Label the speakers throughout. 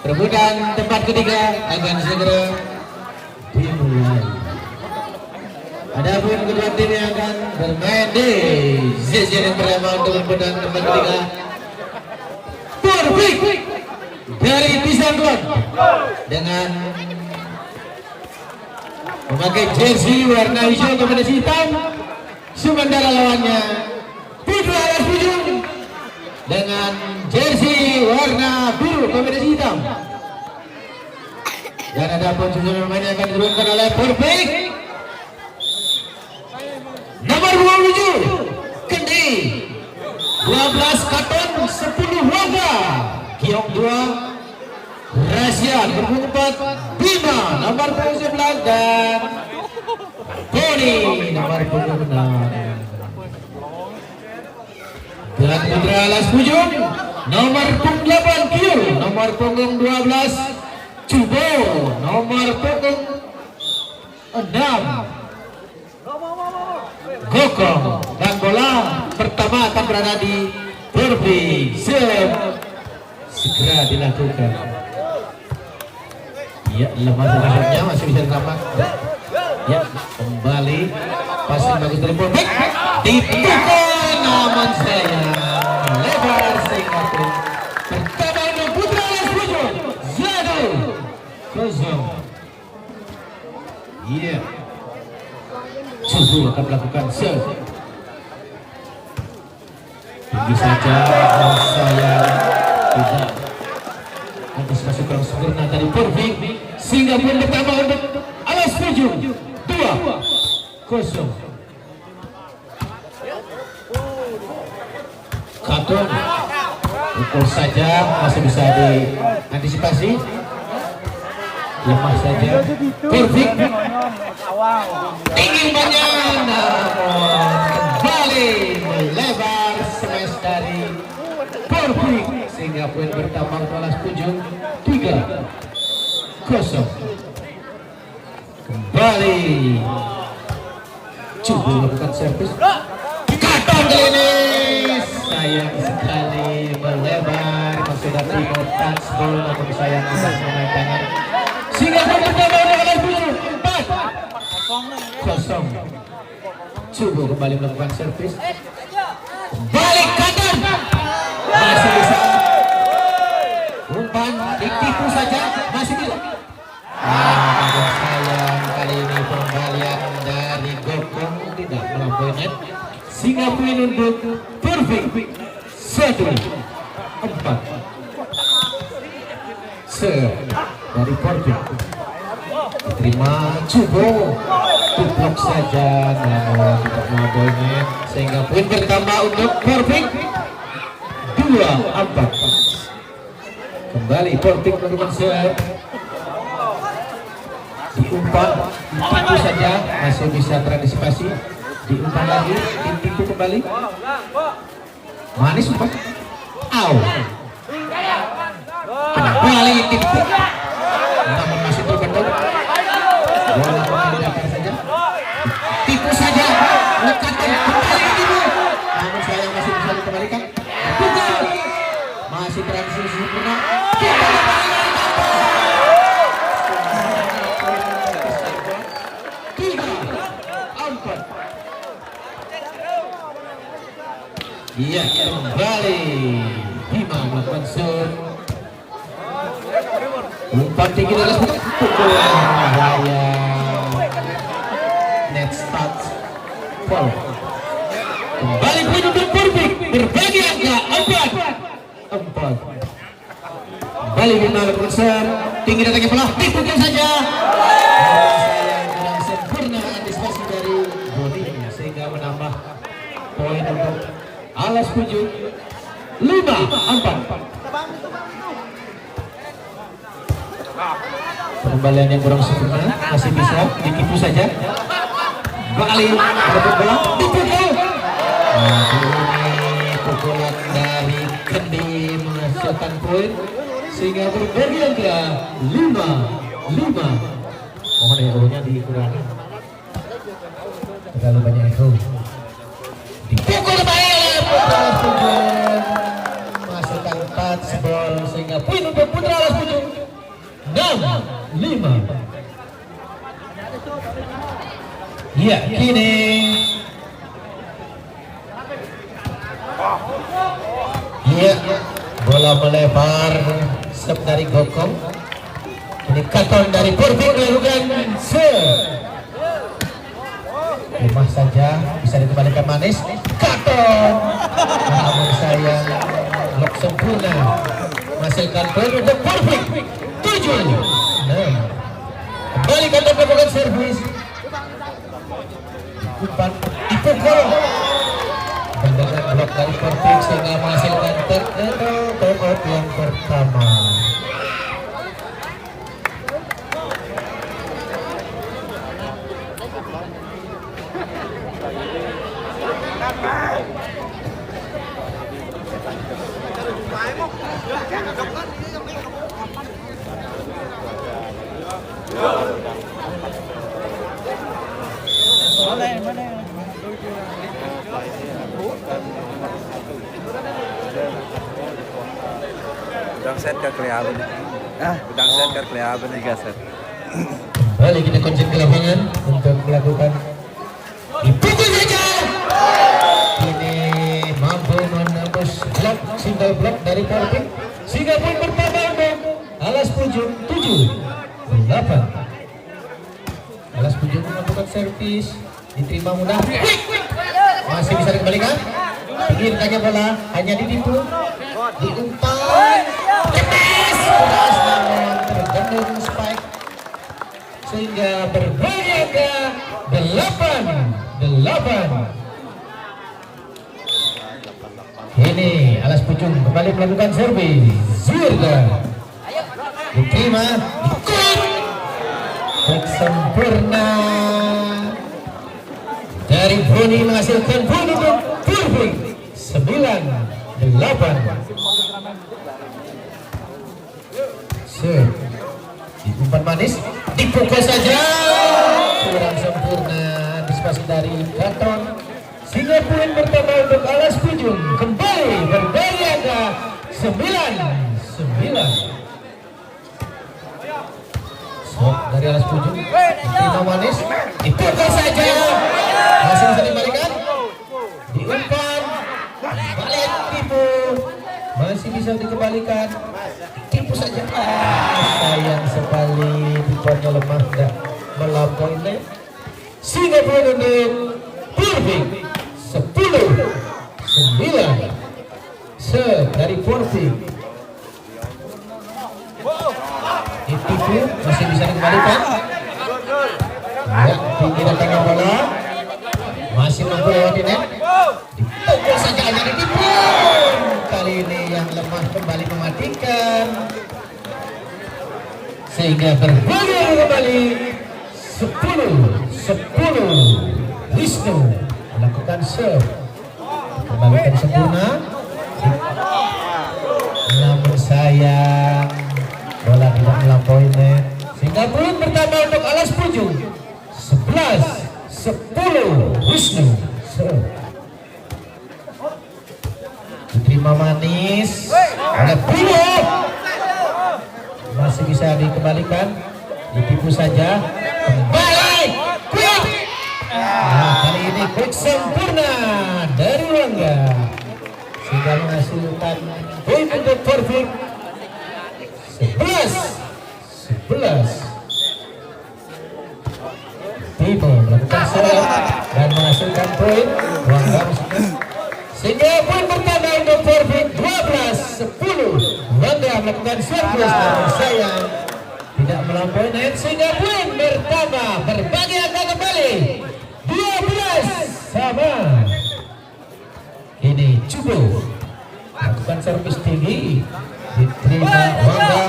Speaker 1: Perebutan tempat ketiga akan segera dimulai. Adapun kedua tim yang akan bermain di sesi yang pertama untuk perebutan tempat ketiga, Perfect dari Pisang Klub dengan memakai jersey warna hijau kepada hitam, sementara lawannya Putra Alas Pujung dengan jersey warna biru kepada hitam. Dan ada pun susunan pemain yang akan diturunkan oleh Perfect. Nomor 27 Kendi, 12 Katon, 10 Warga, Kiong 2 Rahasia, berpuluh 4 Bima, nomor 11 dan Boni, nomor 26. Dan Putra Alas Pujung nomor 8 Kiu, nomor punggung 12 Cubo, nomor punggung 6 Gokong, dan bola pertama akan berada di Perfect. Segera dilakukan. Ya, lemah masuknya masih bisa ditambah. Ya, kembali passing bagus dari Perfect. Dipukul namun sayang lebar sehingga pertama untuk Putra Alas Pujung 1-0. Iya, Suhu akan melakukan serve. Tinggi saja sayang tidak antisipasi kurang sempurna dari Perfect, sehingga poin pertama untuk Alas Pujung 2-0. Katon pukul saja masih bisa diantisipasi, lemah saja Perfect, tinggi umpannya namun kembali melebar smash dari Perfect, sehingga poin pertama untuk Alas Pujung 3-0. Kembali coba melakukan servis, Katon kali ini sayang sekali melebar, masih ada timur touch ball namun sayang tidak memain tangan, sehingga poin pertama untuk Alas Pujung 4-0. Coba kembali melakukan servis, balik Katon masih bisa umpan ditipu saja, masih bisa. Sayang kali ini pembalian dari Gokong tidak melampaui net, sehingga poin untuk Perfect 1-4. Dari Perfect diterima Cubo, tublok saja namun tidak melampaui net, sehingga poin pertama untuk Perfect 2-4. Kembali Perfect melakukan serve, diumpan ditipu saja, masih bisa terantisipasi, diumpan lagi, ditipu kembali, manis umpan, kembali tipu, namun masih terbentuk, bola mendatar saja, tipu saja, lekatkan kembali tipu, namun sayang masih bisa dikembalikan, masih transisi sempurna, iya, kembali Bima melakukan serve, umpan tinggi dari pukulan bahaya, net start foul. Kembali poin untuk Perfect, berbagi angka 4-4. Kembali Bima melakukan serve, tinggi datangnya bola, dipukul saja. Sayang kurang sempurna antisipasi dari bodinya, sehingga menambah poin untuk Alas Pujung 5-4. Pembalian yang kurang sempurna, masih bisa ditipu saja. Balik merebut bola, dipukul. Ini pukulan dari Kendi menghasilkan poin, sehingga berbagi angka 5-5. Mohon echo-nya dikurangi, terlalu banyak echo. Dipukul baik, masukkan touchball sehingga poin untuk Putra Alas Pujung 6-5. Iya, kini iya, bola melebar sep dari Gokong. Ini Katon dari Purvik melakukan lemah saja, bisa dikembalikan Manis. Katon, namun sayang blok sempurna menghasilkan poin untuk Purvik 7-6. Kembali Katon melakukan servis. Umpan dipukul dengan blok dari Purvik sehingga menghasilkan turnout yang pertama.
Speaker 2: Udang set ke kelihatan. Udang set ke kelihatan 3 set.
Speaker 1: Kembali kita konsen ke lapangan untuk melakukan dipukul saja. Ini mampu menembus blok, single blok dari Purvik sehingga poin pertama untuk Alas Pujung 7-8. Alas Pujung melakukan servis, diterima mudah, masih bisa dikembalikan. Pinggirkannya bola hanya ditipu, diumpan, keras namun tergendung spike sehingga berbagi ke 8-8. Ini Alas Pujung kembali melakukan servis. Zirga diterima, ikut baik sempurna dari Bruni menghasilkan poin untuk Purvik 9-8. Diumpan Manis, dipukul saja, kurang sempurna antisipasi dari Katon sehingga poin pertama untuk Alas Pujung kembali berbagi angka 9-9. Dari Alas Pujung diterima Manis, dipukul saja, masih bisa dikembalikan, diumpan, balik tipu, masih bisa dikembalikan, tipu saja. Sayang sekali tipuannya lemah, tidak melampaui net sehingga poin untuk Purvik 10-9. Dari Purvik ditipu, masih bisa dikembalikan. Ya, pinggiran tengah bola masih mampu lewati net, dipukul saja hanya ditipu. Kali ini yang lemah kembali mematikan sehingga berbagi kembali 10-10. Wisnu melakukan serve, kembalikan sempurna, namun sayang bola tidak melampaui net sehingga poin pertama untuk Alas Pujung 11-10. Wisnu serve, diterima Manis oleh Pilo, masih bisa dikembalikan, ditipu saja, kembali quick. Nah, kali ini quick sempurna dari Wangga sehingga menghasilkan poin untuk Purvik 11-11. Timo melakukan serve dan menghasilkan poin Wangga sehingga poin pertama untuk Purvik 12-10. Wangga melakukan servis namun sayang tidak melampaui net sehingga poin pertama berbagi angka kembali 12-sama. Ini Cubo melakukan servis tinggi, diterima Wangga.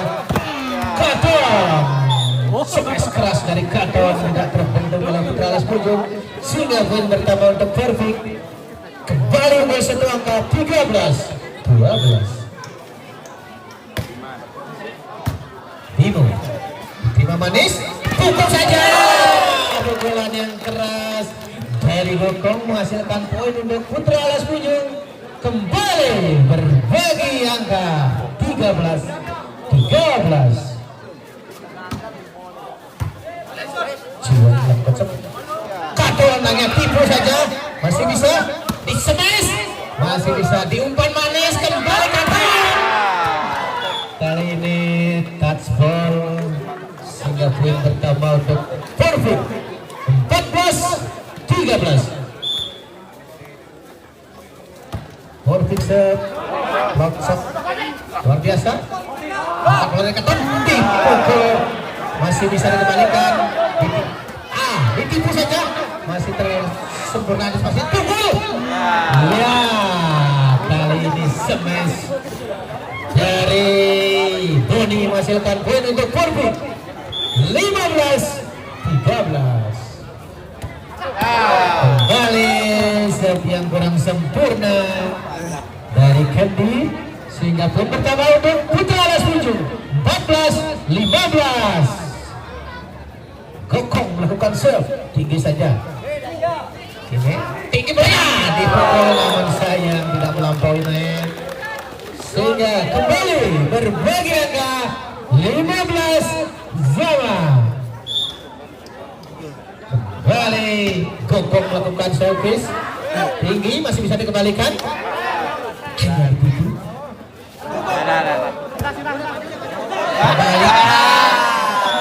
Speaker 1: Katon, smash keras dari Katon tidak terbentuk oleh Putra Alas Pujung sehingga poin pertama untuk Purvik kembali membawa satu angka 13-12. Timo diterima Manis, pukul saja, pukulan yang keras dari Gokong menghasilkan poin untuk Putra Alas Pujung kembali berbagi angka Jiwa yang kocok. Katolannya tipu saja, masih bisa di-smash, masih bisa diumpan manis kembali katolan. Kali ini touch ball sehingga poin pertama untuk Porvik 14-13. Porvik set block shot luar biasa. Keluar keton dipukul, masih bisa dikembalikan. Ditipu saja, masih tersempurna antisipasi pukul. Ya, kali ini smash dari Boni menghasilkan poin untuk Porvik 15-13. Kembali serve yang kurang sempurna dari Candy sehingga poin pertama untuk Putra Alas Ujung 14-15. Kokong melakukan serve tinggi saja. Tinggi benar dipukul, namun sayang tidak melampaui net sehingga kembali berbagi angka 15-sama. Kembali Kokong melakukan service tinggi, masih bisa dikembalikan.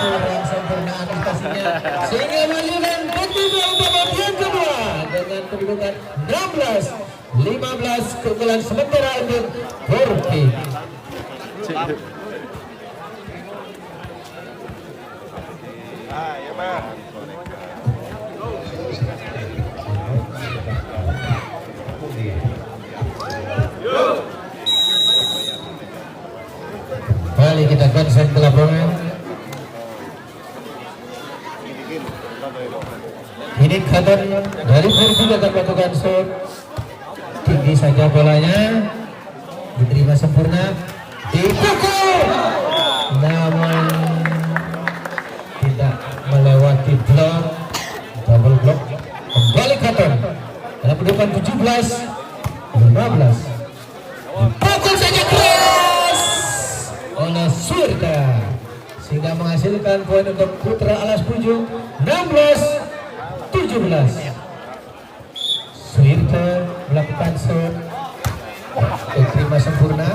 Speaker 1: Kurang sempurna antisipasinya sehingga menunjukkan kedudukan babak kedua dengan kedudukan 16-15, keunggulan sementara untuk Porvik. Kali kita konsen ke lapangan. Ini kader dari Porvik akan melakukan shot tinggi saja, bolanya diterima sempurna, dipukul namun tidak melewati blok, double block. Kembali kader dalam kedudukan 17-15. Dipukul saja keras oleh Surda sehingga menghasilkan poin untuk Putra Alas Pujung 16-17. Suirta melakukan shot diterima sempurna,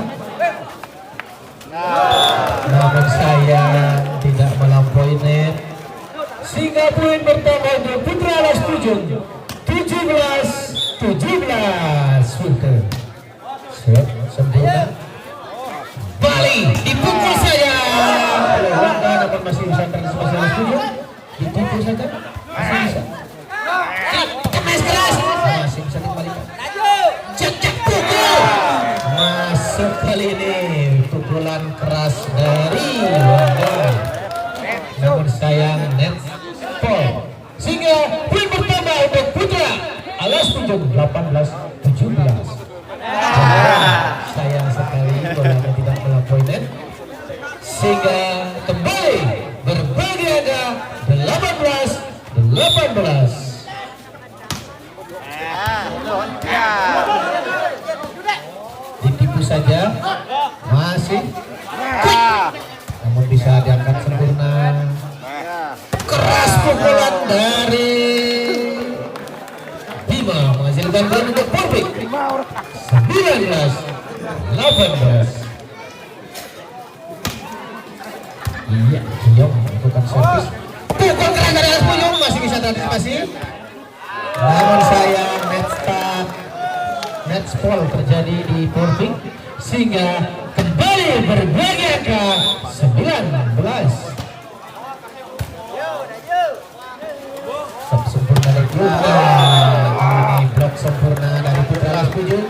Speaker 1: namun sayang tidak melampaui net sehingga poin pertama untuk Putra Alas Pujung 17-17. Suirta shot sempurna, Bali dipukul saja oleh Wanda, namun masih bisa terantisipasi Alas Pujung. Ditipu saja, masih bisa. Kemas keras, masih bisa dikembalikan. Cek pukul, masuk kali ini pukulan keras dari Wanda, namun sayang net ball sehingga poin pertama untuk Putra Alas Pujung 18-17. Sayang sekali bolanya tidak melampaui net sehingga kembali berbagi angka 18-18. Ditipu saja, masih namun bisa diangkat sempurna. Keras pukulan dari Bima menghasilkan poin untuk Porvik 19-18. Iya, Giong melakukan servis. Pukul keras dari Alas Pujung, masih bisa terantisipasi. Namun sayang net spall terjadi di Porvik sehingga kembali berbagi angka 19. Sempurna dari Kluga, ini blok sempurna dari Putra Alas Pujung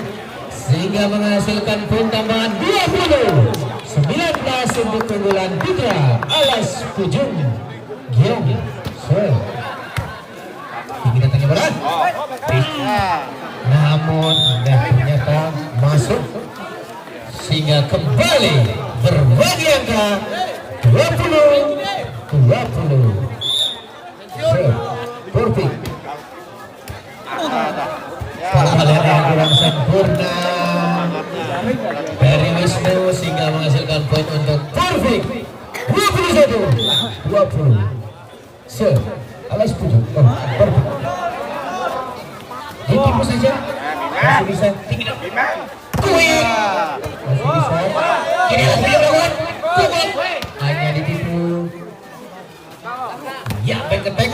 Speaker 1: sehingga menghasilkan poin tambahan 20-19 untuk keunggulan Putra Alas Pujung. Giong tinggi datangnya bola, namun ternyata masuk sehingga kembali berbagi angka 20-20. Porvik pengalihan yang kurang sempurna dari Wisnu sehingga menghasilkan menghasilkan poin untuk Perfect 21-20. Serve Alas Pujuk. Perfect. Ditipu saja. Masih bisa. Kuing. Masih bisa. Kini Alas Pujuk lawan. Hanya ditipu. Ya, back attack.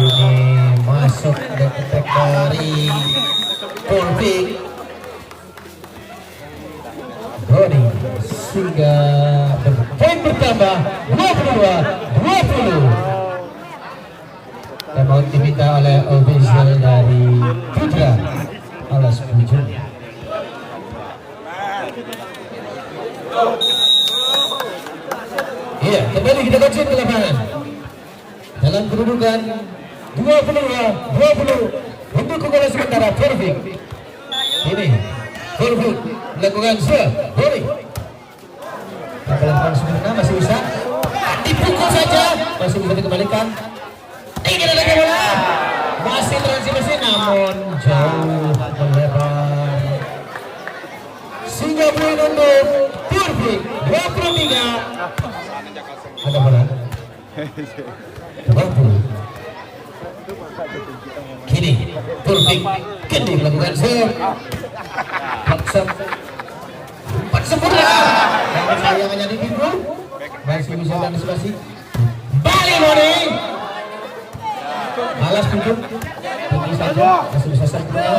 Speaker 1: Ini masuk back attack dari Perfect. Roni sehingga poin bertambah 22-20. Timeout diminta oleh official dari Putra Alas Pujuk. Iya, kembali kita lanjut ke lapangan dalam kedudukan 22-20 untuk kekuatan sementara Perfect. Ini Perfect melakukan serve, boleh. Lakukan sebenarnya masih bisa dipukul saja, masih bisa dikembalikan. Tinggal lagi bola, masih transisi namun jauh melebar. Sehingga poin untuk Perfect 23. Ada bola. 20. Kini Perfect kini melakukan serve. Empat sempurna. Namun sayang hanya ditipu. Masih bisa antisipasi. Balik Roni. Alas Pujuk. Tinggi saja. Masih bisa sempurna.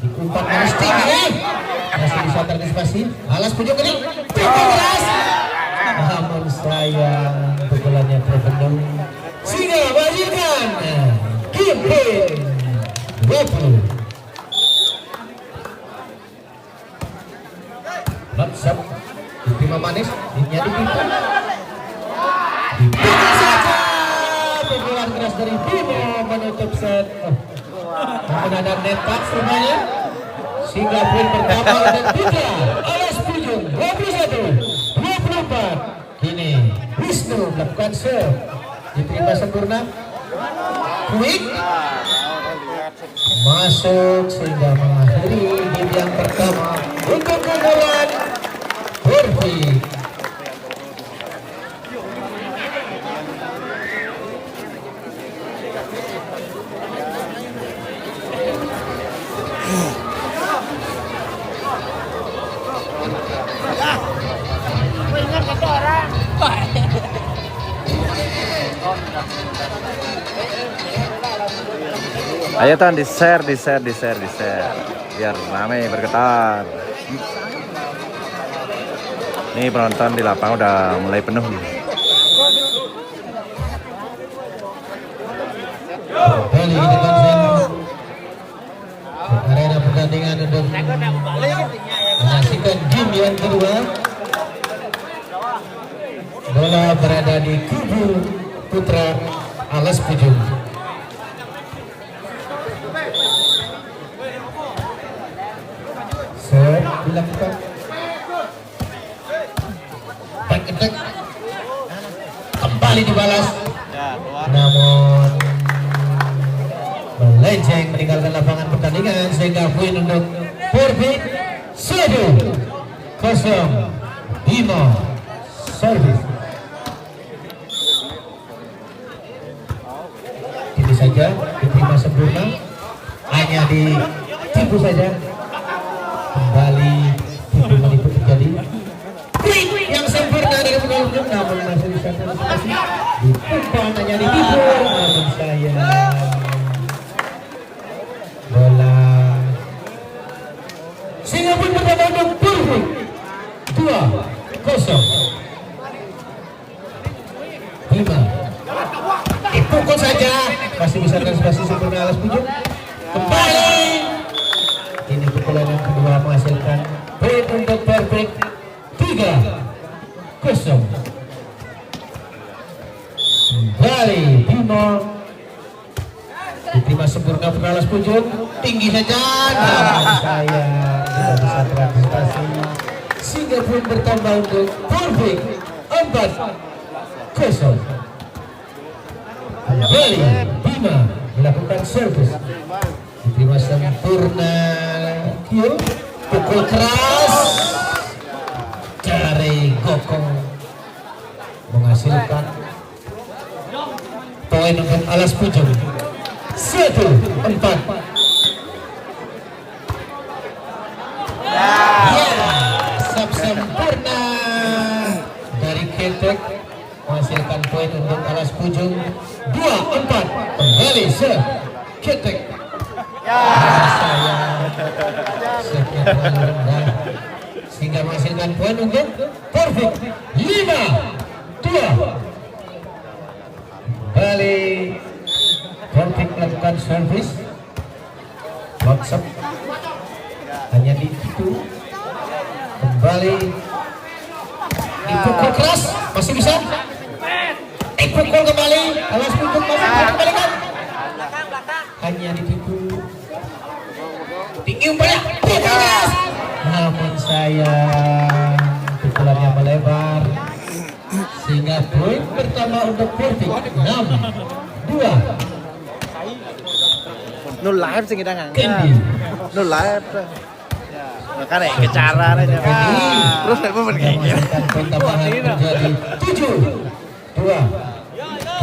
Speaker 1: Dikumpat manis tinggi. Masih bisa antisipasi. Alas Pujuk ini. Tinggi keras. Namun sayang pukulannya terbendung. Sehingga balikan. Game point 20. Lapsap diterima manis, ini ditipu. Dipukul saja. Pukulan keras dari Bimo menutup set. Namun ada net touch rupanya. Sehingga poin pertama untuk Putra Alas Pujuk 21-24. Kini Wisnu melakukan serve, diterima sempurna. Quick masuk sehingga mengakhiri game yang pertama untuk keunggulan Perfect.
Speaker 2: Ayo Tan, di share biar ramai bergetar. Nih penonton di lapangan udah mulai penuh nih.
Speaker 1: Kembali kita konsen arena pertandingan untuk menyaksikan game yang kedua. Bola berada di kubu Putra Alas Pujuk. Dilakukan back attack kembali dibalas, namun melenceng meninggalkan lapangan pertandingan sehingga poin untuk Perfect 1-0. Bimo service ini saja diterima sempurna, hanya ditipu saja. Kembali tipu menipu terjadi. Quick yang sempurna dari penonton, namun masih bisa antisipasi. Diumpan hanya ditipu, namun sayang. Bola sehingga pun pertama untuk Perfect 2-0. Bima dipukul saja, masih bisa antisipasi sempurna Alas Pujuk. Kembali. Ini pukulan yang kedua menghasilkan poin untuk Perfect 3-0. Kembali Bimo diterima sempurna Alas Pujuk, tinggi saja, namun saya tidak bisa terantisipasi sehingga poin bertambah untuk Perfect 4-0. Kembali Bima melakukan service, diterima sempurna, pukul keras dan poin untuk Alas Pujung. 1-4. Ya, sempurna dari Ketek menghasilkan poin untuk Alas Pujung. 2-4 kembali Ketek. Saya sekian terlalu rendah sehingga menghasilkan poin untuk Perfect. 5-2. Kembali Perfect melakukan servis WhatsApp hanya di situ. Kembali dipukul keras, masih bisa dipukul kembali. Alas Pujung masih kembalikan, hanya ditipu tinggi upaya keras, namun sayang pukulannya melebar sehingga poin pertama untuk Perfect. 6-2.
Speaker 3: Nu live sih kita nggak.
Speaker 1: Kendi
Speaker 3: Nu live. Makanya ke cara aja. Terus apa kayak gitu.
Speaker 1: poin tambahan menjadi 7-2.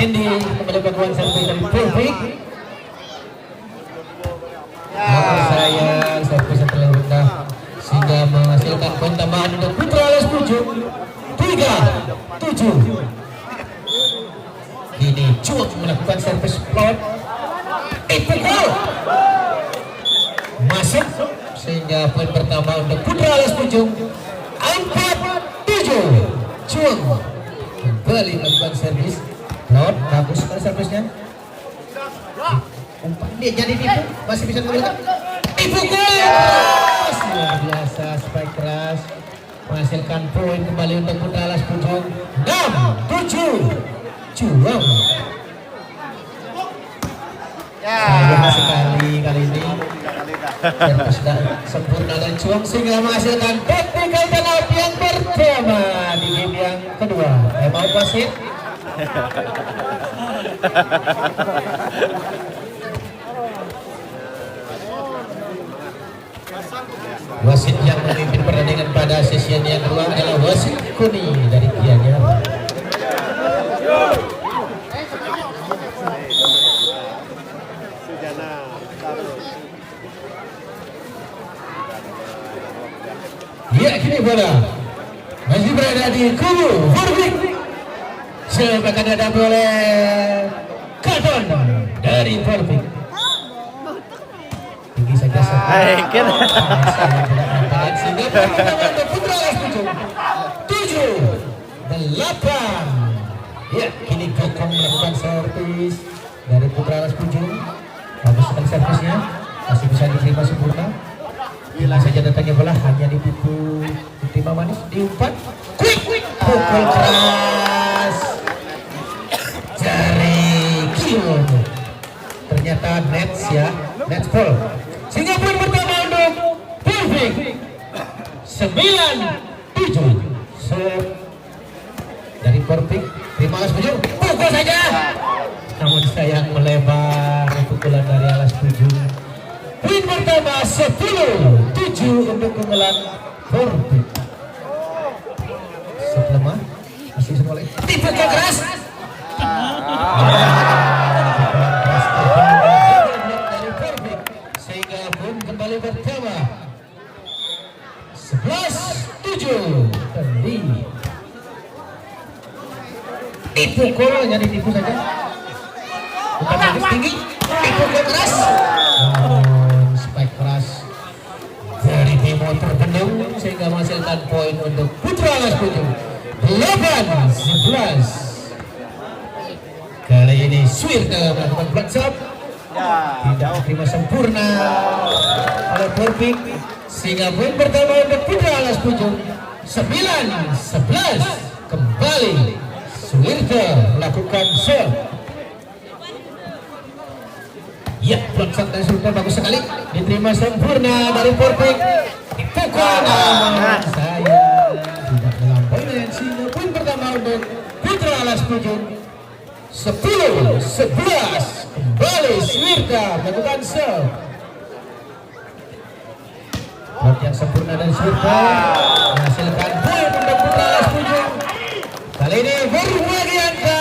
Speaker 1: Kendi mendapatkan poin servis dari Perfect. Sayang servis terlalu rendah sehingga menghasilkan poin tambahan untuk Putra Alas Pujung. 3-7. Kini Cuak melakukan servis plot. Pukul masuk sehingga poin pertama untuk Putra Alas Pujung. 4-7. Cuak kembali melakukan servis plot. Bagus sekali servisnya. Umpan dia jadi tipu, masih bisa digunakan. Dipukul luar biasa, spike keras menghasilkan poin kembali untuk Putra Alas Pujung. 6-7. Cuang sayang sekali kali ini servis sudah sempurna dan Cuang sehingga menghasilkan technical penalti yang pertama di game yang kedua. Mau wasit? Wasit yang memimpin pertandingan pada sesi yang kedua adalah wasit Kuni dari Gianyar. Ya, kini bola masih berada di kubu Perfect. Sepakat ada oleh Katon dari Perfect. Tinggi saja
Speaker 3: Kan.
Speaker 1: sehingga Putra Alas Pujung 7-8. Ya, kini Kokong melakukan servis dari Putra Alas Pujung. Bagus sekali servisnya, masih bisa diterima sempurna. Bila saja datangnya bola hanya ditipu, diterima manis, diumpan, quick, pukul keras dari Kion. Ternyata nets ya, nets ball. Sehingga poin pertama untuk Perfect. 9-7. Serve dari Perfect. Terima Alas Pujung, pukul saja. Namun sayang melebar pukulan dari Alas Pujung. Poin pertama 10-7 untuk keunggulan Perfect. Sebelumnya masih semua lagi dipukul keras. Dari Perfect sehingga pun kembali pertama 11-7. Tadi dipukul, hanya ditipu saja. Bukan lebih tinggi, dipukul keras. Spike keras dari Bimo terbendung sehingga menghasilkan poin untuk Putra Alas Pujung. 8-11. Kali ini Swirta melakukan block shot, tidak terima sempurna oleh Perfect sehingga poin pertama untuk Putra Alas Pujung. 9-11. Kembali Swirta melakukan serve. Ya, block shot dari Swirta bagus sekali, diterima sempurna dari Perfect. Dipukul namun sayang tidak melampaui sehingga poin pertama untuk Putra Alas Pujung. 10-11. Kembali Swirta melakukan serve. Block yang sempurna dari Swirta menghasilkan poin untuk Putra Alas Pujung. Kali ini berbagian ke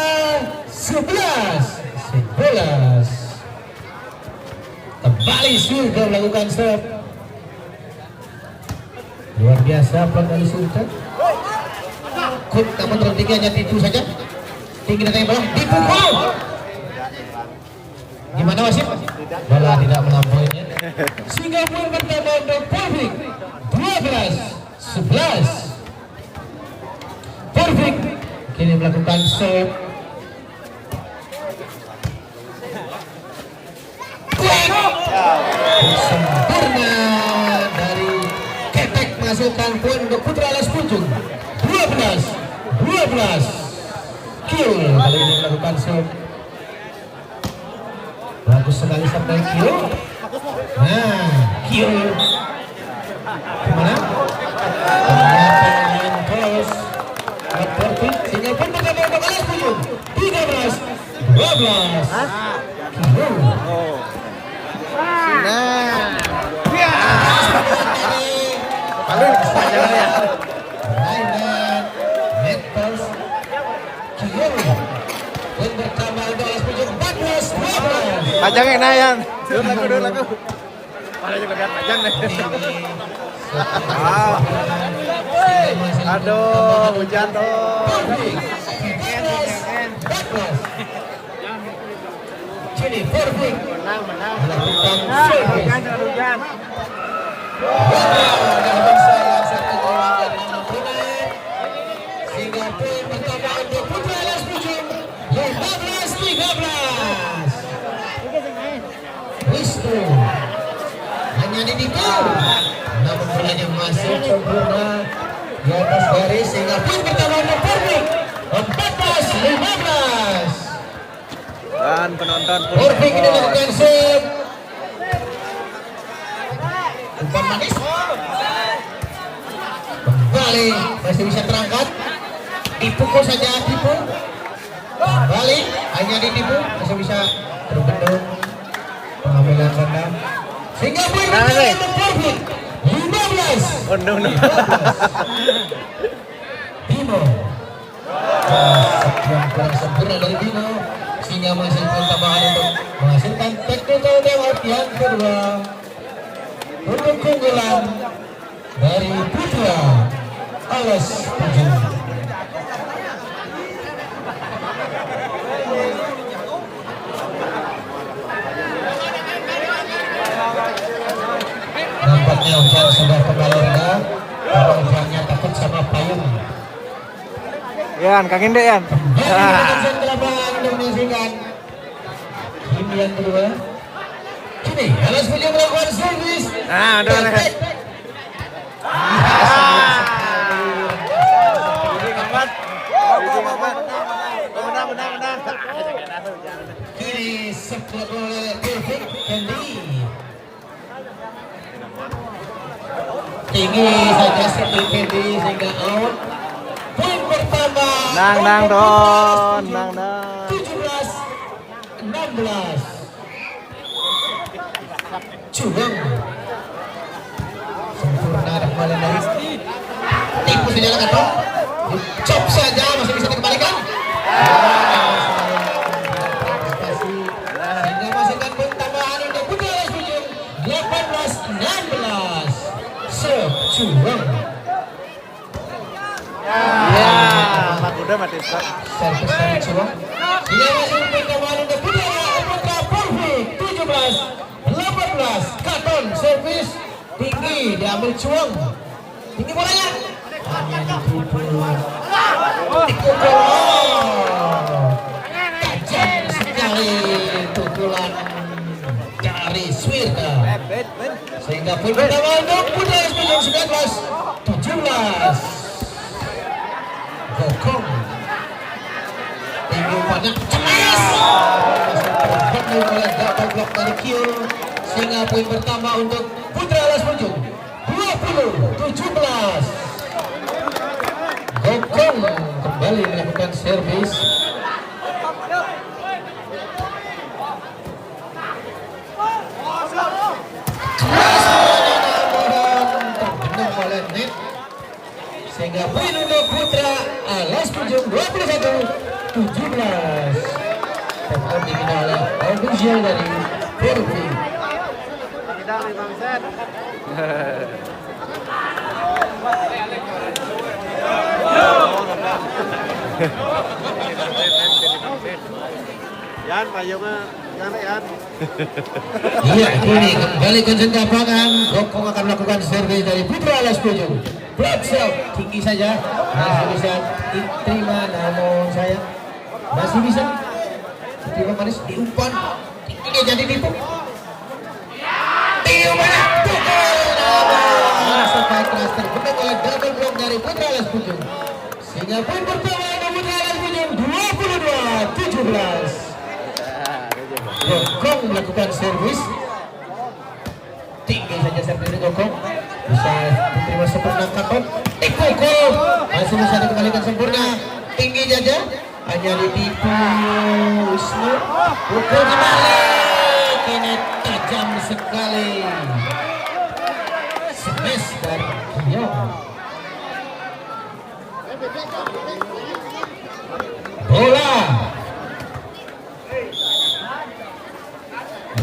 Speaker 1: 11. Jari Surga melakukan serve. Luar biasa Jari Surga. Kut namun tertinggi hanya tipu saja. Tinggi dan bola dipukul. Gimana wasit? Bola tidak melampauinya. Sehingga poin pertama untuk Perfect 12-11. Perfect kini melakukan serve. Sempurna dari Ketek masukkan poin untuk Putra Alas Pucung 12-12. Kill kali ini melakukan serve. Bagus sekali sampai kill. Nah, kill gimana? Ternyata main terus Perfect sehingga pun pertama untuk Alas Pucung 13-12. Kill.
Speaker 3: Nah.
Speaker 1: Paling jangan ya. Rainan Metals Kiyo. Poin pertama untuk Alas Pucung 14-12.
Speaker 3: Pajangnya nayan. Dulu lagu. Pada juga lihat pajang deh. Aduh, hujan dong.
Speaker 1: Jadi Perfect
Speaker 3: Menang.
Speaker 1: melakukan service.
Speaker 3: Hujan.
Speaker 1: Sehingga poin pertama untuk Putra Alas Pucung 15-13. Wisnu hanya ditipu, namun bolanya masuk sempurna di atas garis sehingga poin pertama untuk Perfect 14-15.
Speaker 3: Dan penonton pun
Speaker 1: Perfect ini melakukan serve. Umpan manis. Kembali masih bisa terangkat. Dipukul saja tipu. Kembali hanya ditipu masih bisa terbendung. Pengambilan ganda. Sehingga poin pertama untuk Perfect 15.
Speaker 3: Oh no.
Speaker 1: Bimo. Yang kurang sempurna dari Bimo sehingga menghasilkan tambahan untuk menghasilkan technical timeout yang kedua untuk keunggulan dari Putra Alas Pucung. Nampaknya hujan sudah kembali reda karena hujannya takut sama payung.
Speaker 3: Yan, Kang Inde Yan.
Speaker 1: Langsung ke lapangan untuk menyaksikan game yang kedua. Kini Alas Pucung melakukan servis.
Speaker 3: Nah, udah nih. Benar.
Speaker 1: Kini sebelah oleh Perfect Candy. Tinggi saja Seperti Candy sehingga out. Poin pertama.
Speaker 3: Nang don.
Speaker 1: 17-16. Curang. Sempurna kembali dari tipu saja lah kan. Cop saja masih bisa dikembalikan. Sehingga masukkan poin tambahan untuk Putra Alas Pucung 18-16. Serve curang.
Speaker 3: Ya, Mak udah mati.
Speaker 1: Servis dari curang. Dia masih poin tambahan untuk Putra Perfect 17-18. Katon servis tinggi diambil curang. Tinggi bolanya. Hanya dipukul. Tajam sekali pukulan dari Swirta. Sehingga poin pertama untuk Putra Alas Pucung 19-17. Gokong. Tinggi umpannya cemas. Penuh oleh double block dari Kyo. Sehingga poin pertama untuk Putra Alas Pucung 20-17. Gokong kembali melakukan servis. Terbenam oleh net. Sehingga poin untuk Putra Alas Pucung 21-17. Tetap dibina oleh official dari Perfect.
Speaker 3: Bedang nih Bang Set. Yan, payungnya jangan Yan.
Speaker 1: Iya, ini kembali ke jendela belakang. Gokong akan melakukan servis dari Putra Alas Pujung. Block shot tinggi saja, masih bisa diterima, namun sayang masih bisa diterima manis diumpan tingginya jadi dipuk. Tinggi mana? Sampai keras terbuka oleh double block dari Putra Alas Pujung. Sehingga poin pertama untuk Putra Alas Pujung 22-17. Gokong melakukan servis tinggi saja servis dari Gokong, bisa diterima sempurna kakon. Gokong masih bisa dikembalikan sempurna tinggi saja, hanya ditipu Wisnu. Pukul kembali, ini tajam sekali smash dari Giong. Bola.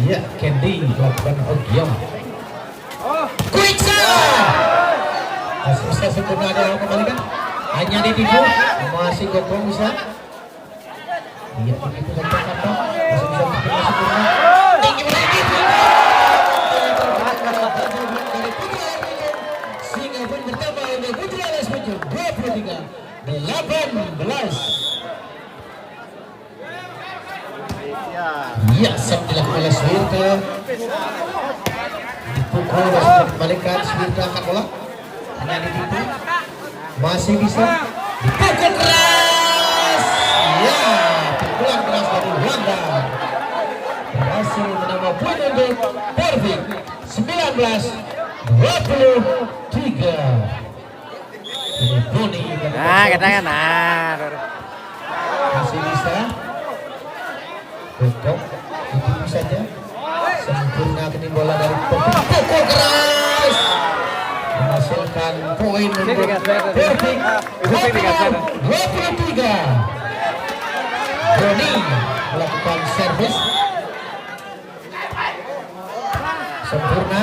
Speaker 1: Ya, Candy melakukan Ogiong. Quick shot. Masih bisa sempurna dia kembalikan. Hanya ditipu. Masih Gokong bisa. Iya, begitu saja kata. Masih bisa sempurna. Tinggi begitu. Sehingga pun bertambah oleh Putra Alas Pujung 23-18. Iya, set dilakukan oleh Swirta. Dipukul, masih dikembalikan. Swirta angkat bola, hanya ditipu. Masih bisa dipukul keras. Ya, pukulan keras dari Wanda berhasil menambah poin untuk Perfect 19-23. Ini Boni.
Speaker 3: Nah, katanya nah.
Speaker 1: Masih bisa. Gokong ditipu saja, sempurna kini bola dari Perfect. Pukul keras menghasilkan poin untuk Perfect 23. Boni melakukan servis sempurna,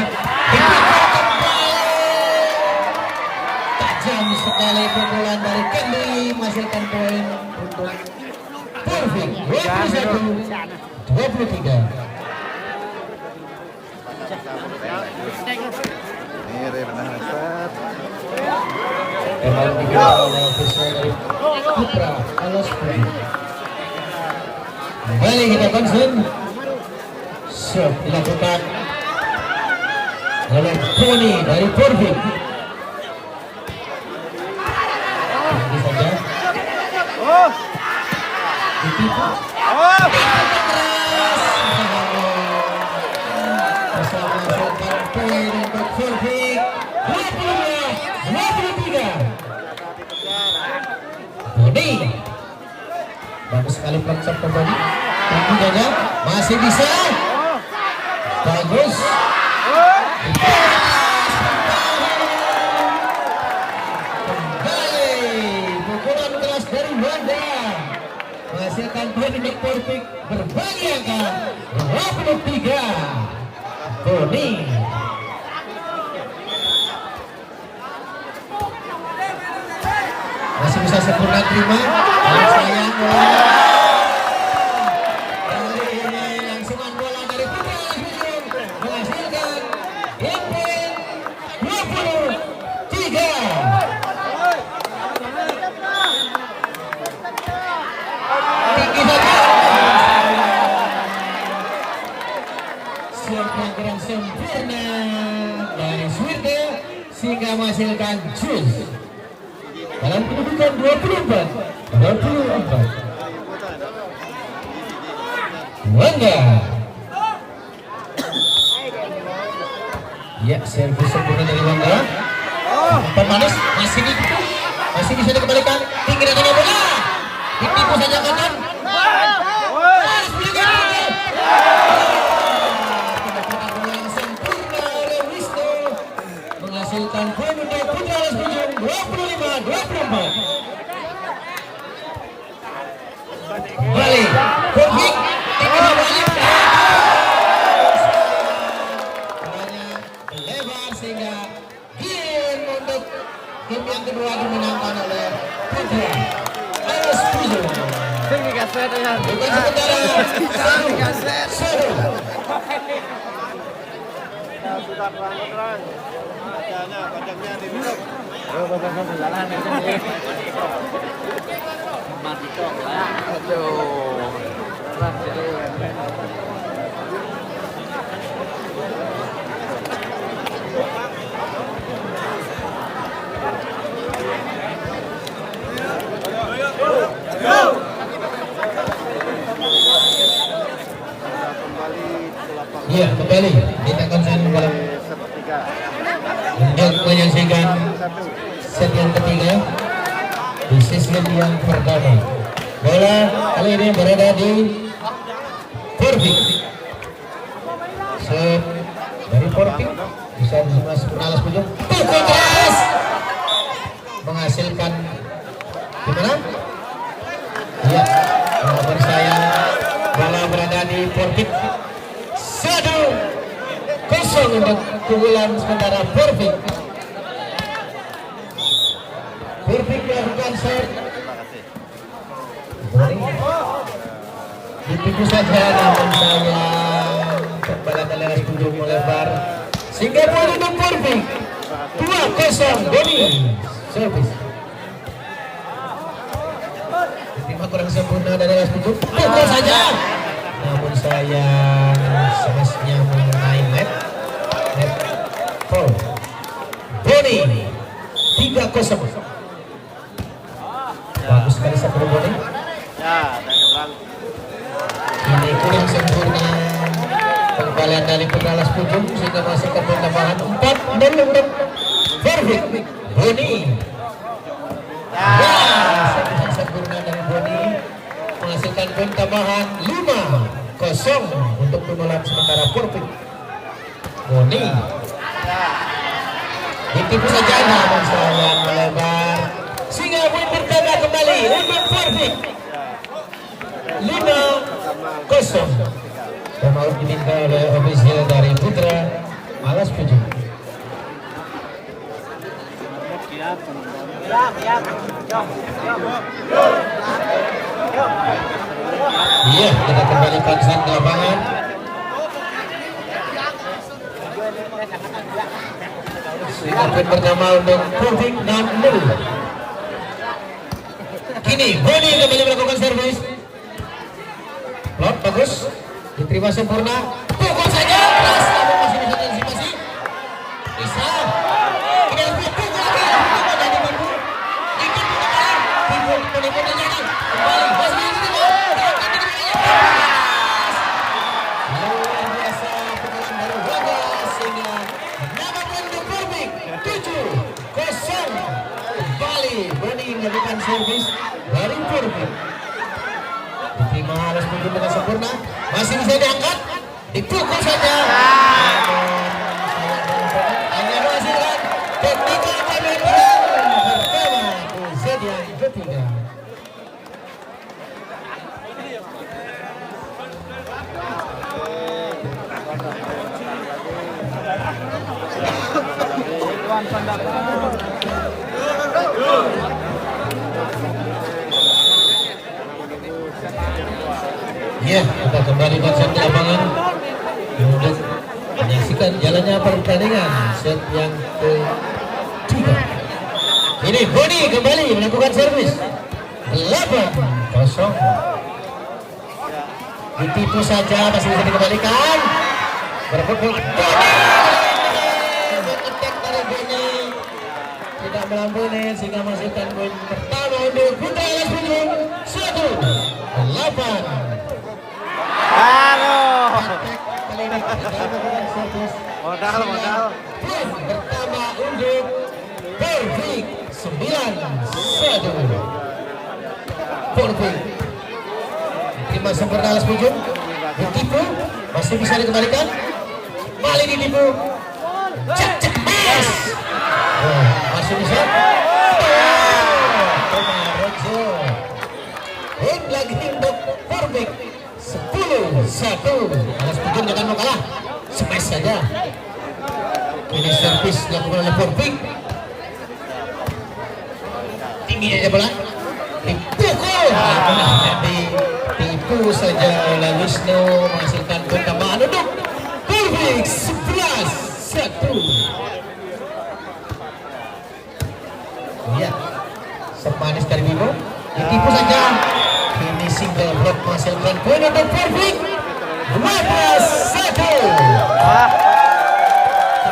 Speaker 1: tajam sekali pukulan dari Candy menghasilkan poin untuk Perfect 21-23.
Speaker 3: Ini benar Set.
Speaker 1: Emang digelar oleh ofisial dari Putra Alas Pujung. Kembali kita konsen. Serve dilakukan oleh Boni dari Perfect. Ini saja. Ditipu. Bisa menghasilkan poin untuk Perfect 22-23. Boni bagus sekali konsep ke Boni. Tinggi saja, masih bisa. Bagus. Kembali pukulan keras dari Wanda menghasilkan poin untuk Perfect berbagi angka 23. Boni masih bisa sempurna terima. Dan sayang langsungan bola dari Putra Alas Pujung menghasilkan poin 23. Tinggi saja. Serve yang kurang sempurna dari Swirta sehingga menghasilkan juice dalam kedudukan 24-24. Wanda. Ya, servis sempurna dari Wanda. Pemanis masih ditipu, masih bisa dikembalikan. Tinggi datangnya bola. Ditipu saja kanan. Sempurna oleh Wisnu menghasilkan poin untuk Putra Alas Pujung 25-24. Balik, Perfect tinggi balik.
Speaker 3: Sudah terang. Kacangnya diminum. Mati kok lah. Aduh.
Speaker 1: Iya, kembali kita konsen dalam untuk menyaksikan set yang ketiga di sesi yang pertama. Bola kali ini berada di Porvik. Set dari Porvik bisa masuk alas ujung. Pukul keras menghasilkan gimana? Iya, nomor saya bola berada di Porvik. 1-0 untuk keunggulan sementara Porvik. Porvik melakukan set. Ditipu saja namun sayang kembali lepas ujung melebar sehingga poin untuk Porvik 2-0. Boni servis diterima kurang sempurna dari lepas ujung, pukul saja namun sayang semestinya mengenai net foul. Boni 3-0. Bagus sekali sebelum Boni. Ini kurang sempurna pengembalian dari penalas pujung sehingga masih ke tambahan 4-0 untuk Porvik. Boni sangat sempurna dari Boni menghasilkan poin tambahan 5-0 untuk keunggulan sementara Porvik. Boni ditipu saja namun sayang melebar sehingga poin pertama kembali untuk Porvik 5-0. Pemain diminta oleh ofisial dari Putra alas pujung. Iya, kita kembalikan set ke lapangan. Sehingga poin pertama untuk Porvik 6-0. Kini Boni kembali melakukan servis. Lot bagus, diterima sempurna. Pukul saja keras, namun masih bisa diantisipasi. Bisa. Ini lebih pukul lagi. Tidak ditipu. Ingin mengatakan tipu penipu terjadi. Kembali masih diterima. Luar biasa pemain baru gagal sehingga nama poin untuk Porvik 7-0. Kembali Boni melakukan servis dari Porvik. Diterima alas pujung dengan sempurna, masih bisa diangkat, dipukul saja. Hanya menghasilkan teknikal pemain pertama set yang ketiga. Ya, kita kembali konsen ke lapangan untuk menyaksikan jalannya pertandingan set yang ketiga. Ini Boni kembali melakukan servis 8-0. Ditipu saja, masih bisa dikembalikan. Berpukul Boni. Attack dari Boni tidak melampaui sehingga menghasilkan poin pertama untuk Putra alas pujung 1-8.
Speaker 3: Modal.
Speaker 1: Pertama untuk Porvik 9-1. Porvik terima sempurna alas pujung, ditipu, masih bisa dikembalikan, kembali ditipu, cek mas, masih bisa. Poin lagi untuk Porvik 10-1. Alas pujung jangan mau kalah, smash saja. Ini servis dilakukan oleh Porvik. Tinggi aja bola, dipukul, ditipu Ditipu saja oleh Wisnu menghasilkan poin tambahan untuk Perfect 11-1. Ya, semanis dari Bimo. Ditipu saja. Ini single block menghasilkan poin untuk Perfect 12-1.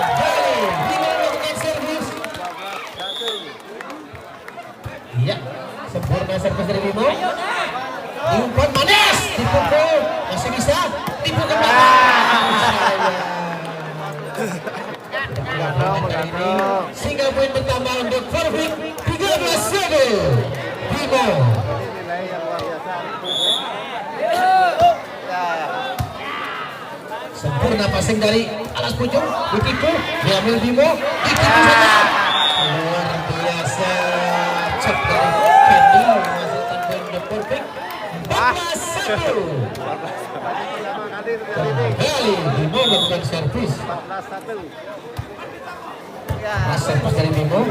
Speaker 1: Kembali Bimo melakukan servis. Ya, sempurna servis dari Bimo. Diumpan manis, dipukul, masih bisa, tipu kembali. Sehingga poin bertambah untuk Perfect 13-1. Bimo. Sempurna passing dari alas pojok, ditipu, diambil Bimo, ditipu saja. Luar biasa, cek dari Candy menghasilkan poin untuk Perfect 14-1. Kembali Bimo melakukan servis. Servis dari Bimo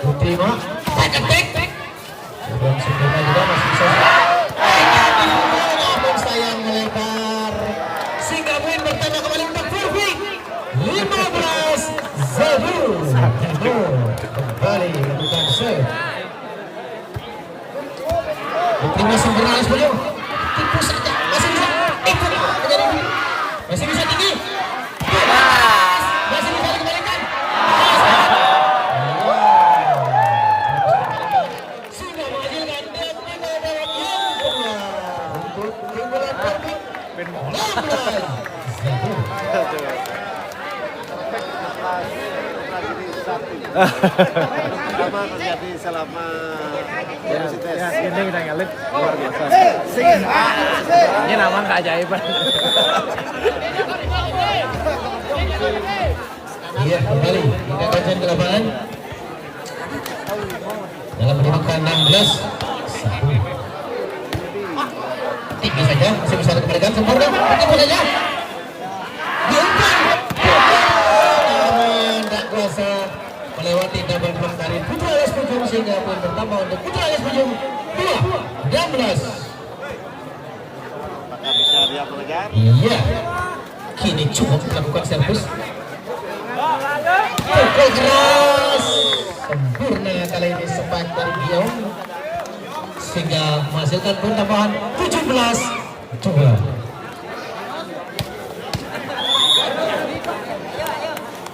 Speaker 1: diterima, tek. Sebelum sempurna juga masih bisa. Namun sayang melebar. Sehingga poin bertambah kembali untuk Perfect 15-1. Bimo kembali melakukan serve. Diterima sempurna alas pojok. Tipu saja, masih bisa. Masih bisa tinggi. Masih bisa dikembalikan. Sudah menghasilkan dia untuk keunggulan Perfect
Speaker 3: Sama terjadi selama universitas. Ini udah ngelit luar biasa. Ini nama keajaiban.
Speaker 1: Iya, kembali kita kajian ke lapangan dalam menentukan 16-1. Tinggi saja, masih bisa dikembalikan sempurna, tipu saja. Diumpan, namun tak kuasa melewati double block dari Putra Alas Pujung sehingga poin bertambah untuk Putra Alas Pujung 2-16.
Speaker 3: Apakah bisa dia mengejar?
Speaker 1: Iya, kini cukup melakukan servis. Pukul keras, sempurna kali ini sepak dari Giong sehingga menghasilkan poin tambahan 17-2.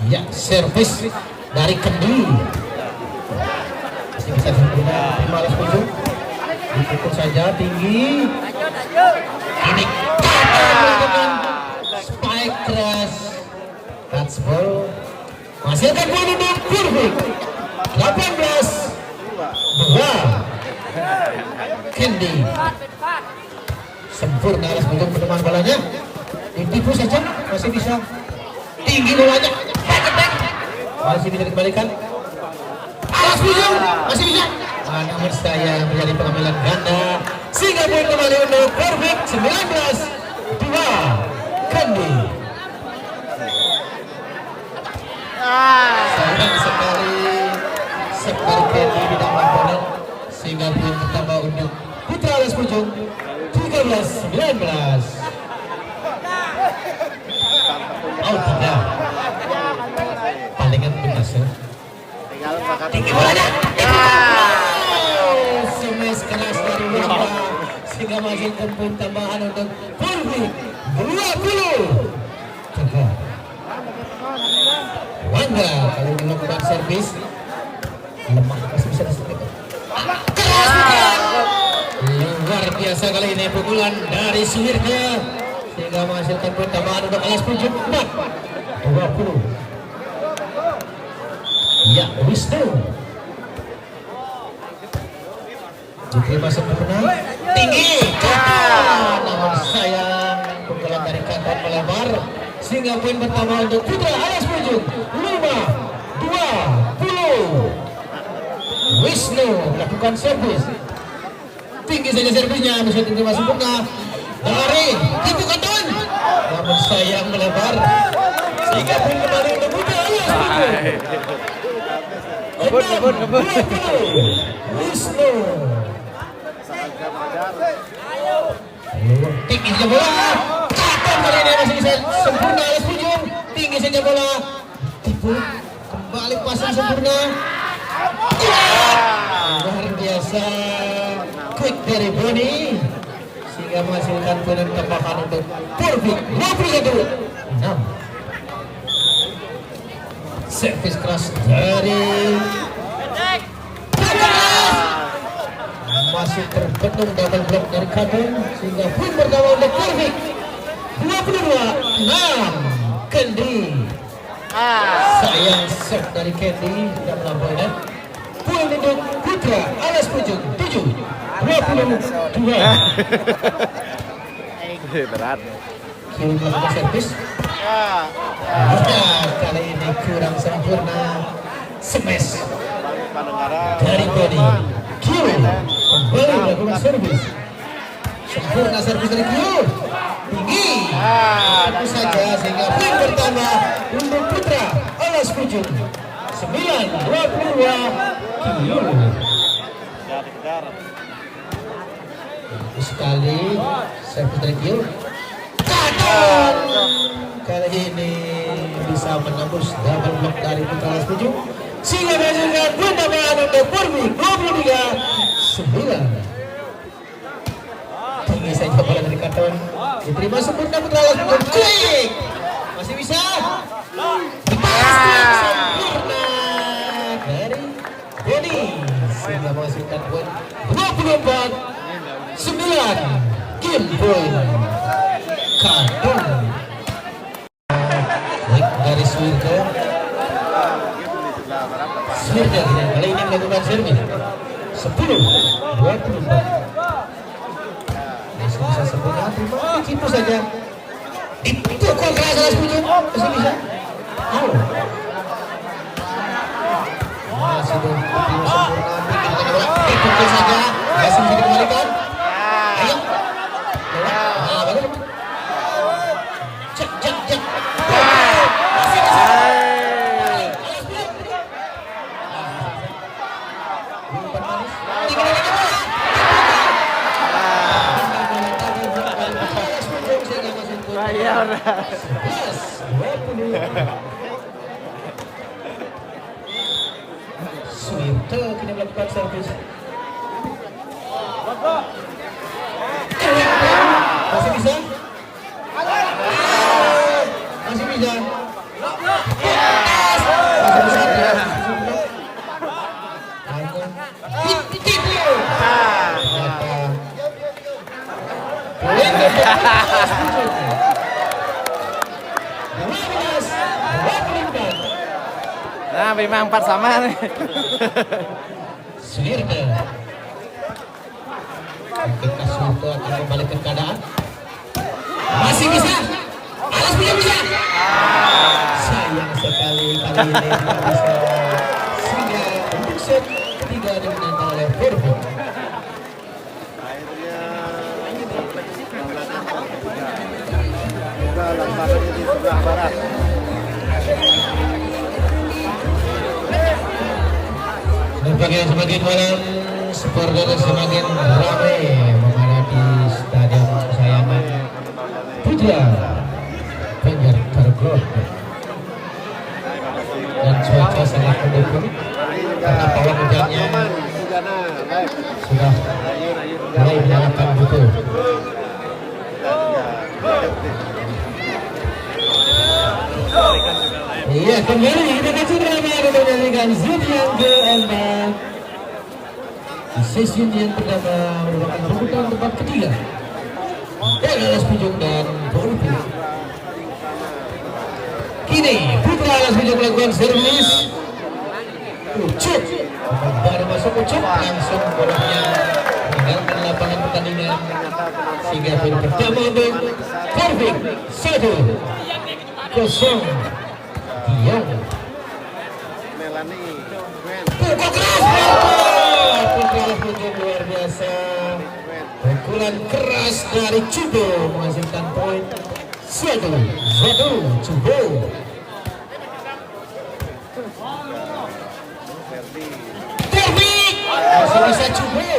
Speaker 1: Ya, servis dari Kendi masih bisa sempurna terima alas pojok, dipukul saja tinggi. Ini melakukan spike keras, touchball menghasilkan poin untuk Perfect 18-2. Kendi sempurna alas pojok meneman balanya, ditipu saja, masih bisa tinggi bolanya, masih bisa dikembalikan alas pojok, masih bisa. Namun saya menjadi pengambilan ganda sehingga poin kembali untuk Perfect 19-2. Kendi sayang sekali sekali Kendi di dalam opponent sehingga poin bertambah untuk Putra Alas Pujung 13-19. Oh tidak, palingan bebas ya. Tinggi bolanya, semes keras dari Wanda sehingga menghasilkan poin tambahan untuk Perfect 20-3. Wanda kalau melakukan servis lemah, masih bisa diselesaikan. Keras luar biasa kali ini pukulan dari Suwirga sehingga menghasilkan poin tambahan untuk Alas Pujung 4-20. Ya, Wisnu diterima sempurna tinggi, namun sayang pukulan dari kantor melebar sehingga poin bertambah untuk Putra Alas Pujung 5-20. Wisnu melakukan servis tinggi saja servisnya, bisa diterima sempurna dari tipu kanton, namun sayang melebar sehingga poin kembali untuk Putra Alas Pujung. Kebun. Wisnu luar tinggi saja bola. Kapan kali ini masih bisa sempurna alas ujung. Tinggi saja bola. Tipu kembali pasang sempurna. Luar biasa. Quick dari Boni sehingga menghasilkan poin tambahan untuk Purvik 21-6. Servis keras dari masih terbenung double block dari Kadon sehingga poin pertama untuk Purvik 22-6. Kendi sayang set dari Kendi tidak melampaui. Poin untuk Putra alas ujung 7-22.
Speaker 3: Berat.
Speaker 1: Kiri melakukan servis. Kali ini kurang sempurna. Smash dari Boni. Kiri kembali melakukan servis. Sempurna servis dari Kiri. Tinggi. Itu saja sehingga poin pertama untuk Putra alas ujung 9-22. Kiri. Sekali servis dari Kiri. Kadon kali ini bisa menembus double block dari Putra alas ujung sehingga menghasilkan poin tambahan untuk Purvik 23-9. Tinggi saja bola dari Kadon diterima sempurna Putra alas ujung. Klik masih bisa sempurna dari Boni sehingga menghasilkan poin 24-9. Game point Kadon. Baik dari Swirga. Swirga kali ini melakukan servis 10-24. Masih bisa sempurna terima itu saja. Ditukul keras alas ujung masih bisa. Masih terima sempurna ditukul saja masih bisa dikembalikan. Ayo. Swirga kini melakukan servis. Masih bisa? Masih bisa? Masih bisa dia.
Speaker 3: Nah, memang 4 sama nih.
Speaker 1: Swirga. Ketika Swirga akan membalikkan keadaan. Masih bisa. Alas punya bisa. Sayang sekali kali ini tidak bisa. Sehingga untuk set ketiga dimenangkan oleh Purvik.
Speaker 2: Lapangannya di sebelah barat.
Speaker 1: Nampaknya semakin malam supporter semakin ramai memadati stadion kesayangan Putra Banjar Tarblok dan cuaca sangat mendukung karena pawang hujannya sudah mulai menyalakan betul. Iya, kembali kita kasih drama untuk menyaksikan zoom yang keempat. Di sesi yang pertama merupakan perebutan tempat ketiga dari alas ujung dan Purvik. Kini Putra alas ujung melakukan servis. Ucup baru masuk Ucup langsung bolanya meninggalkan lapangan pertandingan sehingga poin pertama untuk Purvik 1-0. Dion pukul keras Putra alas ujung luar biasa. Pukulan keras dari Cubo menghasilkan poin 1-1 Cubo. Purvik masih bisa Cubo.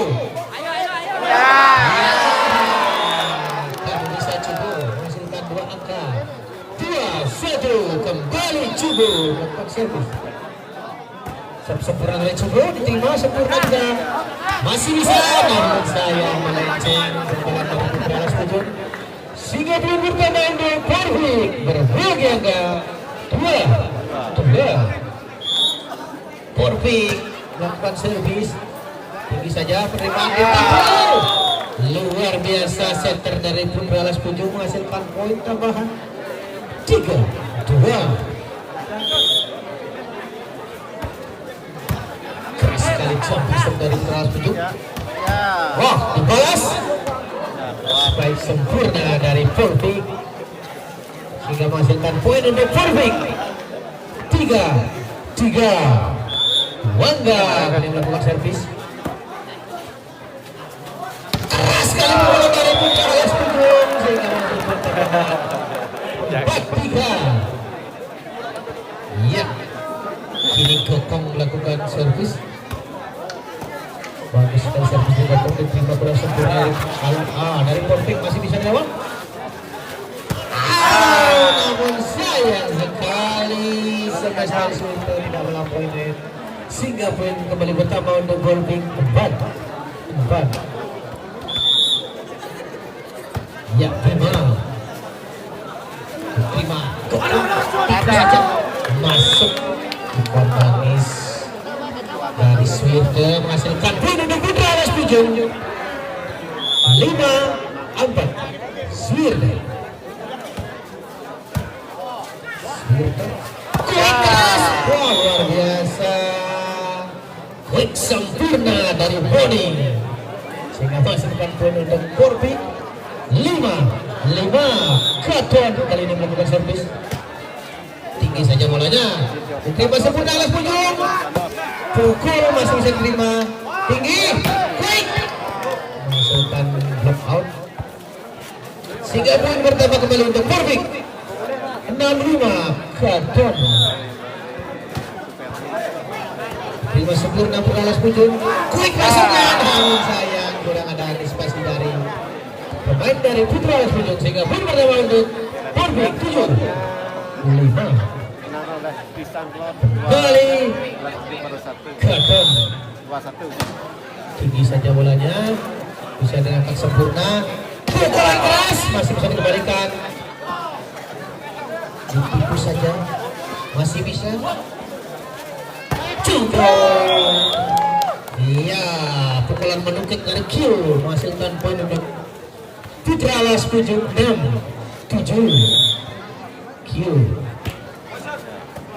Speaker 1: Cubo melakukan servis. Sempurna oleh Cubo, diterima sempurna juga. Masih bisa, namun sayang melenceng kepala dari Putra Alas Pujung. Sehingga belum pertama untuk Porvik berbagi angka 2-2. Porvik melakukan servis. Tinggi saja penerimaan di tackle. Luar biasa center dari Putra Alas Pujung menghasilkan poin tambahan 3-2. Keras sekali jump dari Putra Alas Pujung. Wah, dibalas. Baik sempurna dari Porvik sehingga menghasilkan poin untuk Porvik. 3-3. Wangga yang melakukan servis. Keras sekali bola dari Putra Alas Pujung sehingga menghasilkan 4-3. Ya, kini Kokong melakukan servis. Bagus sekali servis dari Kokong, diterima bola sempurna dari Porvik, masih bisa dilawan. Namun sayang sekali Sebastian Sultan tidak melampaui net sehingga poin kembali bertambah untuk Porvik 4. Ya, terima masuk bukan manis dari Swirte menghasilkan poin untuk Putra Alas Pujung. 5-4 Swirte. Keras, luar biasa. Quick sempurna dari Boni sehingga menghasilkan poin untuk Porvik. 5-5. Katon kali ini melakukan servis. Tinggi saja bolanya, diterima sempurna Alas Pujung. Pukul masih bisa diterima. Tinggi, quick, menghasilkan block out sehingga poin bertambah kembali untuk Porvik. 6-5. Katon terima sempurna Putra Alas Pujung. Quick masuknya, namun sayang kurang ada antisipasi dari pemain dari Putra Alas Pujung sehingga poin pertama untuk Porvik. 7-5. Kembali Katon. Tinggi saja bolanya, bisa diangkat sempurna. Pukulan keras masih bisa dikembalikan. Ditipu saja, masih bisa. Cukup. Iya, pukulan menukik dari Q menghasilkan poin untuk Putra Alas Pujung. 6-7. Q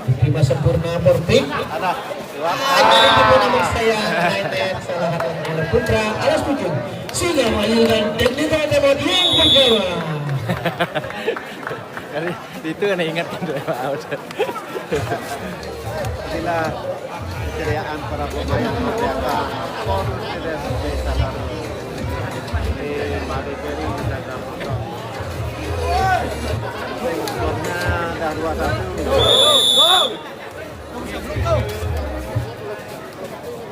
Speaker 1: diterima sempurna Porvik. Hanya ditipu namun sayang United salah oleh Putra Alas Pujung sehingga menghasilkan teknikal tempat yang pertama.
Speaker 3: Itu kan ingatkan dua out.
Speaker 4: Inilah keceriaan para pemain mempersiapkan skor tidak sampai salah di Madi Peri dan Ramoto. Skornya dah 2-1.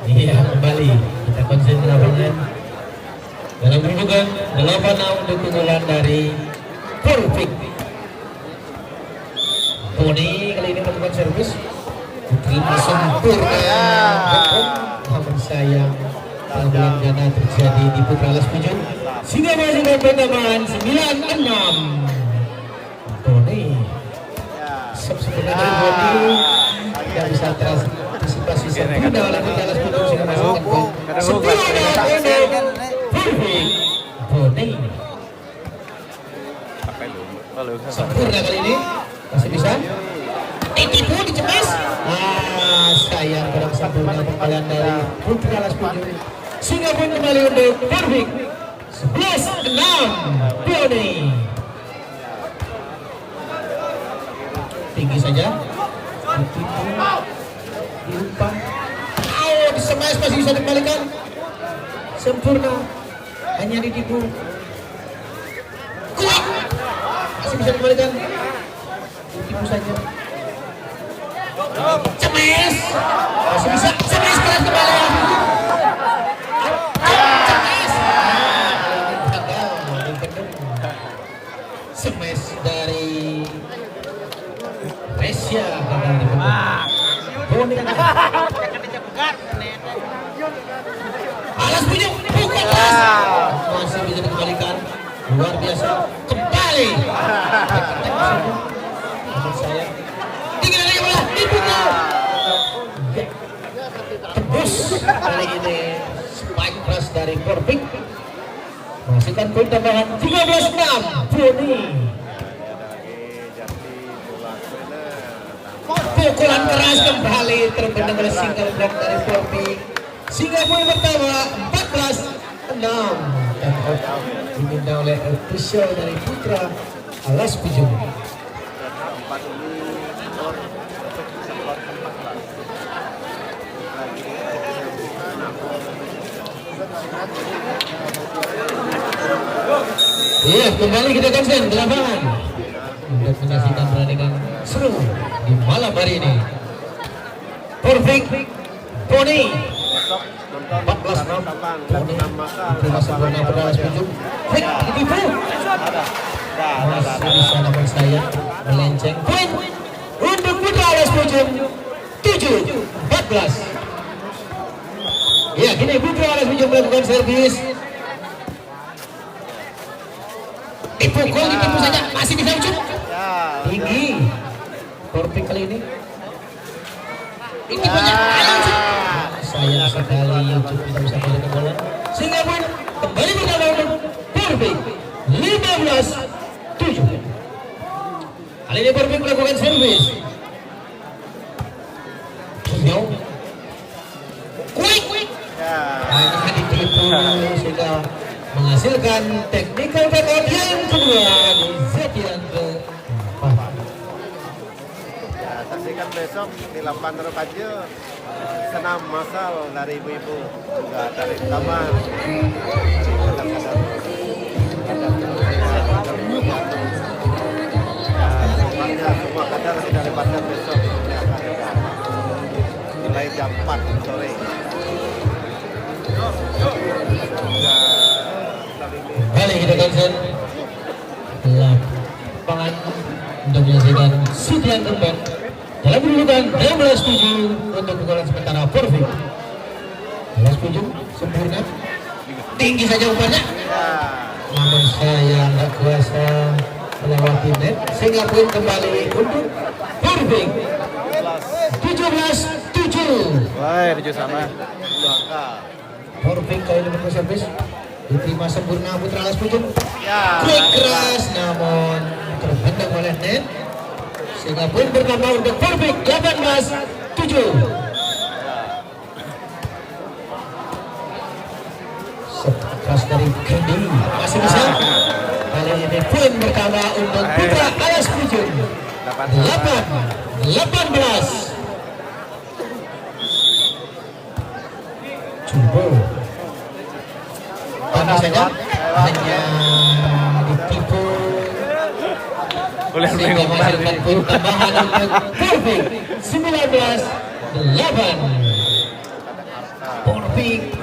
Speaker 1: Iya, kembali kita konsentrasi dalam kedudukan 8-6 untuk keunggulan dari Porvik. Boni kali ini melakukan servis, diterima sempurna. Namun sayang pelanggaran ganda terjadi di Putra Alas Pujung sehingga menghasilkan pertambahan 9-6. Boni sempurna dari Boni tidak bisa terantisipasi sempurna oleh Putra Alas Pujung sehingga menghasilkan poin sempurna untuk Porvik. Boni sempurna kali ini masih bisa ditipu, dicemes. Sayang kurang sempurna pengalian dari Putra Alas Pujung sehingga poin kembali untuk Porvik. 11-6. Boni tinggi saja, ditipu, diumpan, disemes, masih bisa dikembalikan. Sempurna, hanya ditipu. Kuat, masih bisa dikembalikan. Ditipu saja. Cemes, masih bisa cemes keras kembali. Cemes, cemes dari Resia gagal alas pujung pukul keras masih bisa dikembalikan luar biasa kembali namun saya tinggal lagi bola dipukul tembus kali ini spike keras dari Korbik menghasilkan poin tambahan 13-6 Boni. Pukulan keras kembali terbendung oleh single block dari Korbik sehingga poin pertama 14-6 dan out diminta oleh official dari Putra Alas Pujung. Iya, kembali kita konsen di lapangan untuk menyaksikan pertandingan seru di malam hari ini. Perfect Boni 14-6 Boni terima sempurna pada Alas Pujung. Quick ditipu masih bisa namun saya melenceng poin untuk Putra Alas Pujung 7-14. Ya, kini Putra Alas Pujung melakukan servis. Dipukul, ditipu saja, masih bisa ujung. Tinggi. Korbik kali ini. Ini banyak sayang sekali Ucup tidak bisa balik ke bola. Sehingga pun kembali bertambah untuk Korbik 15-7. Kali ini Korbik melakukan servis. Jauh. Quick. Hanya ditipu sehingga menghasilkan technical record yang kedua di set yang keempat.
Speaker 4: Ya, saksikan besok di Lapan Remaja senam massal dari ibu-ibu juga dari taman. Ya, semua kadar sudah lepaskan besok. Mulai jam 4 sore.
Speaker 1: Kali kita konsen lapangan untuk menyaksikan set yang keempat dalam kedudukan 16-7 untuk pukulan sementara Perfect. 16-7 sempurna tinggi saja umpannya namun saya nggak kuasa melewati net sehingga poin kembali untuk Perfect 17-7.
Speaker 3: Wah, 7 sama.
Speaker 1: Perfect kali ini bermain servis diterima sempurna Putra Alas Pujung.
Speaker 4: Ya.
Speaker 1: Quick keras namun terbendung oleh net sehingga poin bertambah untuk Perfect 18-7. Keras dari Kendi masih bisa. Kali ini poin bertambah untuk Putra Alas Pujung 18. Jumbo Tanda saja hanya ditipu sehingga menghasilkan poin tambahan untuk Perfect 19-8. Perfect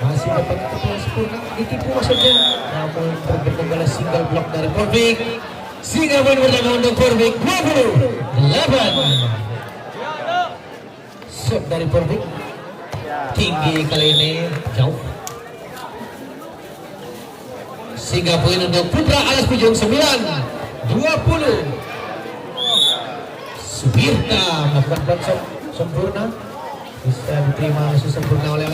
Speaker 1: masih dapat kepala sempurna ditipu maksudnya namun terbendung oleh single block dari Perfect sehingga poin pertama untuk Perfect 28. Shot dari Perfect tinggi kali ini jauh sehingga poin untuk Putra Alas Pujung 9-20. Subirta melakukan konsep sempurna bisa diterima masih sempurna oleh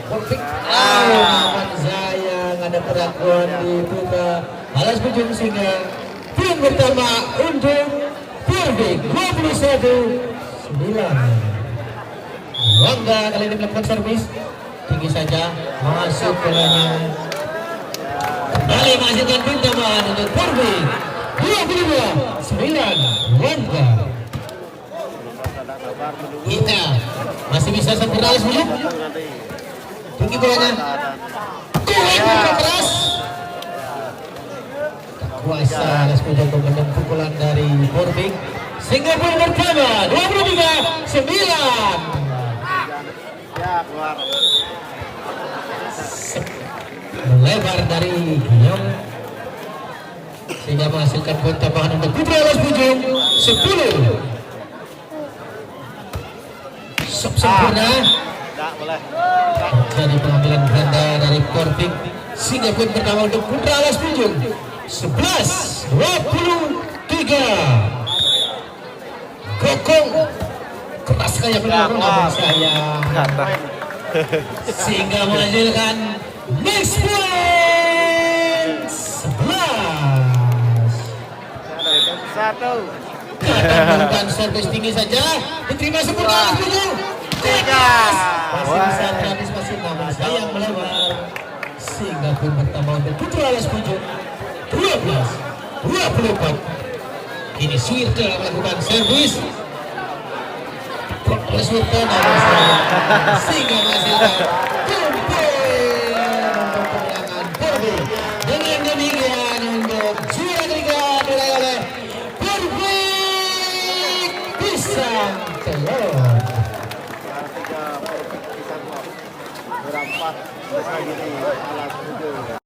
Speaker 1: Perfect. Namun sayang ada keraguan di Putra Alas Pujung sehingga poin pertama untuk Perfect 21-9. Wangga kali ini melakukan servis tinggi saja masuk bolanya kembali menghasilkan poin tambahan untuk Perfect 22-9. Wangga kita masih bisa sempurna Alas Pujung tinggi bolanya kuat keras kuasa Alas Pujung membendung pukulan dari Perfect sehingga poin pertama 23-9.
Speaker 4: Ya, keluar.
Speaker 1: Melebar dari Ginyong sehingga menghasilkan poin tambahan untuk Putra Alas Pujung 10. Sempurna
Speaker 4: Enggak boleh.
Speaker 1: Jadi pengambilan ganda dari Portik sehingga poin pertama untuk Putra Alas Pinjung 11-23. Kokong keras kayak peluang namun sayang sehingga menghasilkan next point 11.
Speaker 4: Dari tim satu.
Speaker 1: Bukan servis tinggi saja diterima sempurna Alas Pinjung. Tegas masih bisa terantisipasi namun sayang melebar sehingga poin pertama untuk Putra Alas Pinjung 12-24. Ini Swirta melakukan servis oleh Swirta namun sayang sehingga menghasilkan poin untuk kemenangan Porbi. Dengan demikian untuk juara ketiga diraih oleh Porbi Pisang Telur.
Speaker 4: Tiga, pisang berempat. Besar gini, alas 7.